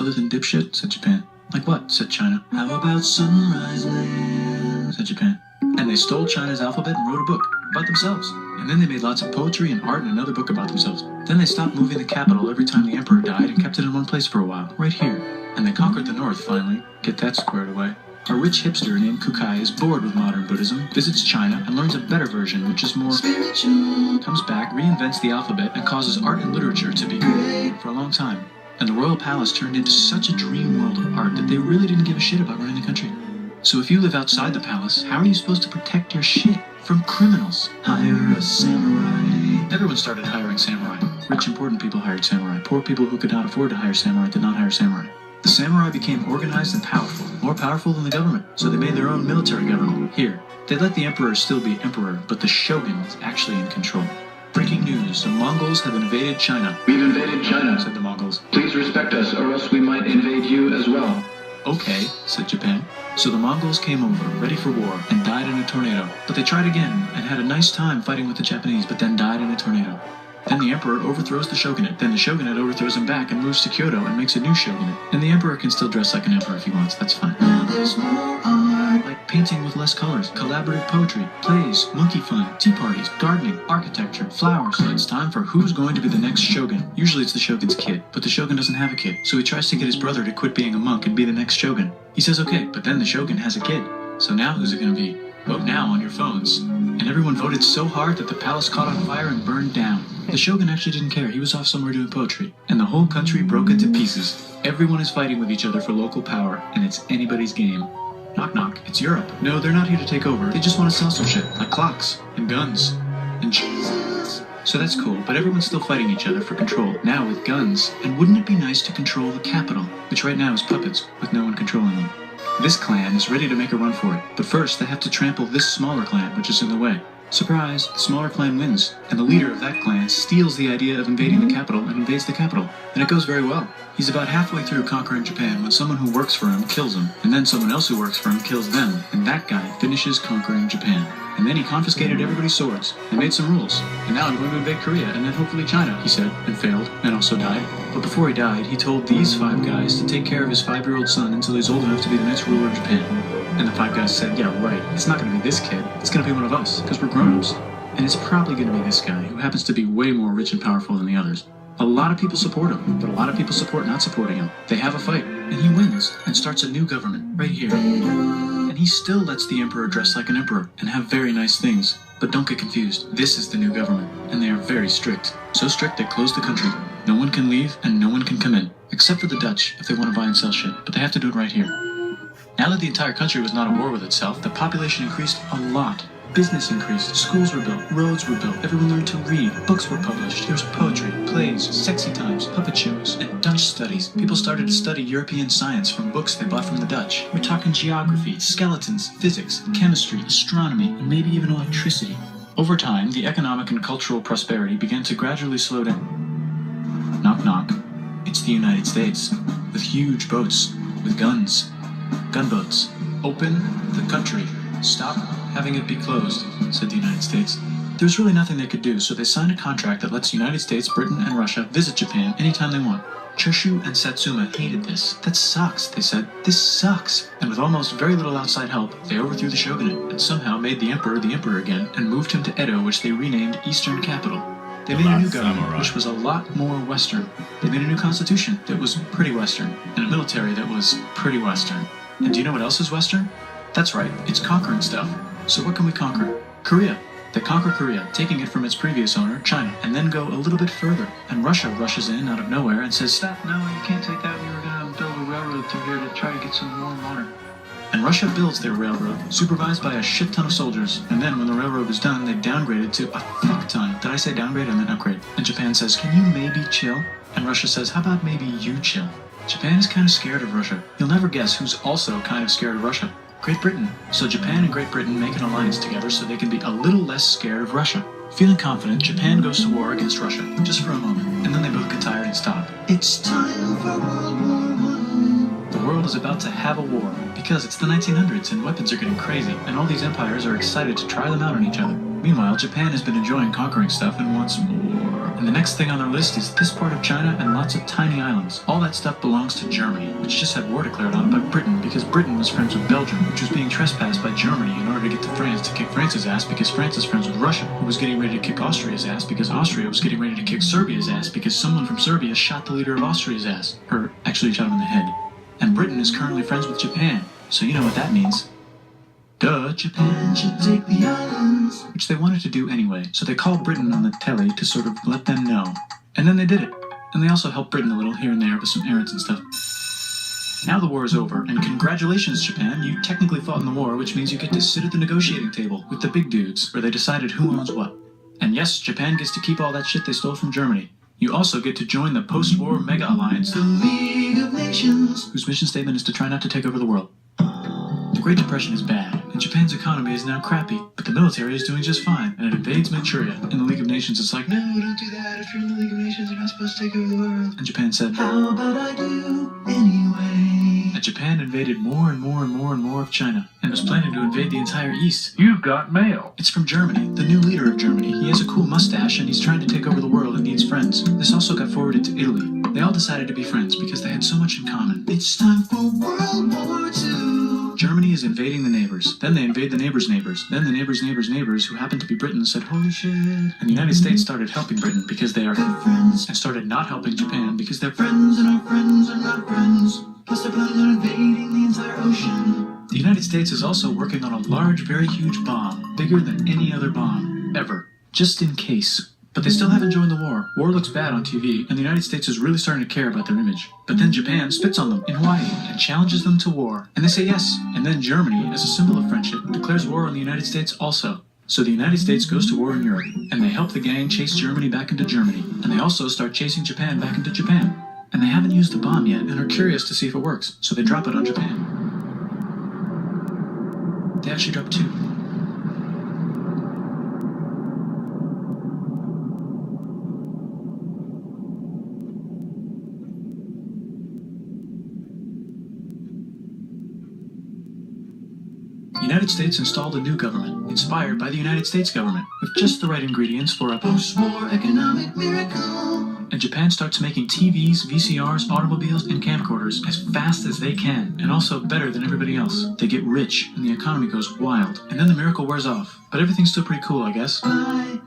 other than dipshit, said Japan. Like what? Said China. How about Sunrise Land? Said Japan. And they stole China's alphabet and wrote a book about themselves. And then they made lots of poetry and art and another book about themselves. Then they stopped moving the capital every time the emperor died and kept it in one place for a while, right here. And they conquered the north finally. Get that squared away. A rich hipster named Kukai is bored with modern Buddhism, visits China, and learns a better version, which is more spiritual. Comes back, reinvents the alphabet, and causes art and literature to be great for a long time. And the royal palace turned into such a dream world of art that they really didn't give a shit about running the country. So if you live outside the palace, how are you supposed to protect your shit from criminals? Hire a samurai. Everyone started hiring samurai. Rich, important people hired samurai. Poor people who could not afford to hire samurai did not hire samurai. The samurai became organized and powerful, more powerful than the government, so they made their own military government. Here, they let the emperor still be emperor, but the shogun is actually in control. Breaking news, the Mongols have invaded China. We've invaded China, said the Mongols. Please respect us, or else we might invade you as well. Okay, said Japan. So the Mongols came over, ready for war, and died in a tornado. But they tried again, and had a nice time fighting with the Japanese, but then died in a tornado. Then the emperor overthrows the shogunate. Then the shogunate overthrows him back and moves to Kyoto and makes a new shogunate. And the emperor can still dress like an emperor if he wants, that's fine. Now there's more art, like painting with less colors, collaborative poetry, plays, monkey fun, tea parties, gardening, architecture, flowers. It's time for who's going to be the next shogun. Usually it's the shogun's kid, but the shogun doesn't have a kid, so he tries to get his brother to quit being a monk and be the next shogun. He says okay, but then the shogun has a kid. So now who's it gonna be? Vote now on your phones. And everyone voted so hard that the palace caught on fire and burned down. The shogun actually didn't care, he was off somewhere doing poetry. And the whole country broke into pieces. Everyone is fighting with each other for local power, and it's anybody's game. Knock knock, it's Europe. No, they're not here to take over, they just want to sell some shit, like clocks, and guns, and Jesus. So that's cool, but everyone's still fighting each other for control, now with guns. And wouldn't it be nice to control the capital, which right now is puppets, with no one controlling them? This clan is ready to make a run for it, but first they have to trample this smaller clan, which is in the way. Surprise, the smaller clan wins, and the leader of that clan steals the idea of invading the capital and invades the capital. And it goes very well. He's about halfway through conquering Japan when someone who works for him kills him, and then someone else who works for him kills them, and that guy finishes conquering Japan. And then he confiscated everybody's swords, and made some rules. And now I'm going to invade Korea, and then hopefully China, he said, and failed, and also died. But before he died, he told these 5 guys to take care of his 5-year-old son until he's old enough to be the next ruler of Japan. And the 5 guys said, yeah, right, it's not going to be this kid, it's going to be one of us, because we're grown-ups. And it's probably going to be this guy, who happens to be way more rich and powerful than the others. A lot of people support him, but a lot of people support not supporting him. They have a fight, and he wins, and starts a new government, right here. And he still lets the emperor dress like an emperor, and have very nice things. But don't get confused, this is the new government, and they are very strict. So strict they close the country. No one can leave, and no one can come in. Except for the Dutch, if they want to buy and sell shit, but they have to do it right here. Now that the entire country was not at war with itself, the population increased a lot. Business increased, schools were built, roads were built, everyone learned to read, books were published, there was poetry, plays, sexy times, puppet shows, and Dutch studies. People started to study European science from books they bought from the Dutch. We're talking geography, skeletons, physics, chemistry, astronomy, and maybe even electricity. Over time, the economic and cultural prosperity began to gradually slow down. Knock knock. It's the United States, with huge boats, with guns. Gunboats. Open the country. Stop having it be closed, said the United States. There's really nothing they could do, so they signed a contract that lets the United States, Britain, and Russia visit Japan anytime they want. Choshu and Satsuma hated this. That sucks, they said. This sucks. And with almost very little outside help, they overthrew the shogunate and somehow made the emperor again and moved him to Edo, which they renamed Eastern Capital. They made a new government, which was a lot more Western. They made a new constitution that was pretty Western, and a military that was pretty Western. And do you know what else is Western? That's right, it's conquering stuff. So what can we conquer? Korea. They conquer Korea, taking it from its previous owner, China, and then go a little bit further. And Russia rushes in out of nowhere and says, stop, no, you can't take that. We were going to build a railroad through here to try to get some more water. And Russia builds their railroad, supervised by a shit ton of soldiers. And then when the railroad was done, they downgrade it to a fuck ton. Did I say downgrade? I meant upgrade. And Japan says, can you maybe chill? And Russia says, how about maybe you chill? Japan is kind of scared of Russia. You'll never guess who's also kind of scared of Russia. Great Britain. So Japan and Great Britain make an alliance together so they can be a little less scared of Russia. Feeling confident, Japan goes to war against Russia, just for a moment, and then they both get tired and stop. It's time for World War I. The world is about to have a war, because it's the 1900s and weapons are getting crazy, and all these empires are excited to try them out on each other. Meanwhile, Japan has been enjoying conquering stuff and wants more. And the next thing on their list is this part of China and lots of tiny islands. All that stuff belongs to Germany, which just had war declared on it by Britain because Britain was friends with Belgium, which was being trespassed by Germany in order to get to France to kick France's ass because France is friends with Russia, who was getting ready to kick Austria's ass because Austria was getting ready to kick Serbia's ass because someone from Serbia shot the leader of Austria's ass. Or actually shot him in the head. And Britain is currently friends with Japan, so you know what that means. Duh, Japan should take the islands. Which they wanted to do anyway, so they called Britain on the telly to sort of let them know. And then they did it. And they also helped Britain a little here and there with some errands and stuff. Now the war is over, and congratulations, Japan, you technically fought in the war, which means you get to sit at the negotiating table with the big dudes, where they decided who owns what. And yes, Japan gets to keep all that shit they stole from Germany. You also get to join the post-war mega alliance, the League of Nations, whose mission statement is to try not to take over the world. The Great Depression is bad, and Japan's economy is now crappy, but the military is doing just fine, and it invades Manchuria. In the League of Nations, it's like, no, don't do that. If you're in the League of Nations, you're not supposed to take over the world. And Japan said, how about I do anyway? And Japan invaded more and more and more and more of China, and was planning to invade the entire East. You've got mail. It's from Germany, the new leader of Germany. He has a cool mustache, and he's trying to take over the world and needs friends. This also got forwarded to Italy. They all decided to be friends because they had so much in common. It's time for World War II. Germany is invading the neighbors. Then they invade the neighbors' neighbors. Then the neighbors' neighbors' neighbors, who happened to be Britain, said, holy shit. And the United States started helping Britain because they are good friends, and started not helping Japan because they're friends and our friends are not friends. Plus they're planning on invading the entire ocean. The United States is also working on a large, very huge bomb, bigger than any other bomb, ever, just in case. But they still haven't joined the war. War looks bad on TV, and the United States is really starting to care about their image. But then Japan spits on them in Hawaii and challenges them to war. And they say yes. And then Germany, as a symbol of friendship, declares war on the United States also. So the United States goes to war in Europe, and they help the gang chase Germany back into Germany. And they also start chasing Japan back into Japan. And they haven't used the bomb yet, and are curious to see if it works. So they drop it on Japan. They actually drop two. The United States installed a new government, inspired by the United States government, with just the right ingredients for a post-war economic miracle. And Japan starts making TVs, VCRs, automobiles, and camcorders as fast as they can, and also better than everybody else. They get rich, and the economy goes wild, and then the miracle wears off. But everything's still pretty cool, I guess. Bye.